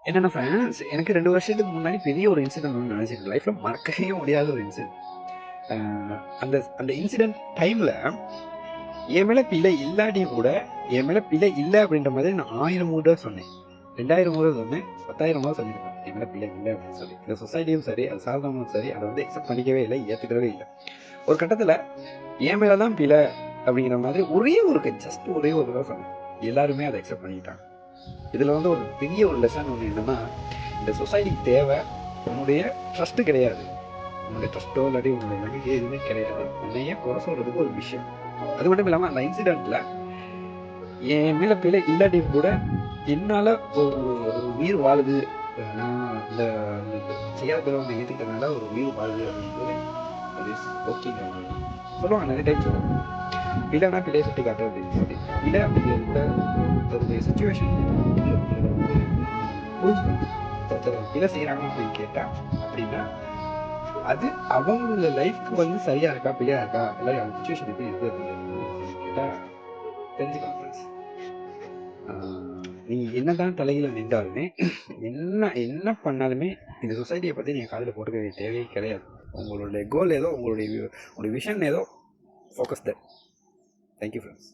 என்னென்ன ஃப்ரெண்ட்ஸ், எனக்கு 2 வருஷத்துக்கு முன்னாடி பெரிய ஒரு இன்சிடென்ட் ஒன்று நடந்துச்சு. லைஃப்பில் மறக்கவே முடியாத ஒரு இன்சிடென்ட். அந்த அந்த இன்சிடென்ட் டைமில் என் மேலே பிழை இல்லாட்டியும் கூட, என் மேலே பிழை இல்லை அப்படின்ற மாதிரி நான் 1000 முறை சொன்னேன், 2000 முறை சொன்னேன், 10,000 முறை சொல்லியிருக்கேன் என் மேலே பிழை இல்லை அப்படின்னு சொல்லி. இந்த சொசைட்டியும் சரி, அது சார்ந்தவங்களும் சரி, அதை வந்து எக்ஸப்ட் பண்ணிக்கவே இல்லை, ஏற்றுக்கவே இல்லை. ஒரு கட்டத்தில் என் மேலே தான் பிழை அப்படிங்கிற மாதிரி ஜஸ்ட் ஒரே ஒரு தடவை சொன்னேன். எல்லாருமே அதை அக்செப்ட் பண்ணிக்கிட்டாங்க. இதில் வந்து ஒரு பெரிய ஒரு லெசன் ஒன்று என்னென்னா, இந்த சொசைட்டிக்கு தேவை உன்னுடைய ட்ரஸ்ட்டு கிடையாது, உன்னுடைய ட்ரஸ்ட்டோ இல்லாட்டி உன்னுடைய நம்பிக்கை எதுவுமே கிடையாது, உன்னையே குறை சொல்கிறதுக்கு ஒரு விஷயம். அது மட்டும் இல்லாமல் அந்த இன்சிடெண்ட்டில் என் மேலே பிழை இல்லாட்டி கூட என்னால் ஒரு உயிர் வாழுது, நான் இந்த செய்யாதவங்க ஏற்றுக்கிறதுனால ஒரு உயிர் வாழுது அப்படின்றது அது ஓகேங்க சொல்லுவாங்க. நிறைய டைம் சொல்லுவாங்க பிள்ளைனா பிள்ளையை சுட்டி காட்டுறது சொல்லி. பிள்ளை அப்படிங்கிற ஒரு சுச்சுவேஷன் பிள்ளை செய்கிறாங்க அப்படின்னு கேட்டால் அப்படின்னா அது அவங்களோட லைஃப்க்கு வந்து சரியா இருக்கா பிள்ளையா இருக்கா எல்லாரும் அவங்க சுச்சுவேஷன் எப்படி இருக்கு அப்படின்னு கேட்டால் தெரிஞ்சுக்கலாம். நீங்கள் என்னதான் தலையில நின்றாலுமே, என்ன பண்ணாலுமே இந்த சொசைட்டியை பற்றி நீங்கள் காதில் போட்டுக்க வேண்டிய தேவையே கிடையாது. உங்களுடைய கோல் ஏதோ, உங்களுடைய விஷன் ஏதோ, ஃபோக்கஸ் தட். Thank you friends.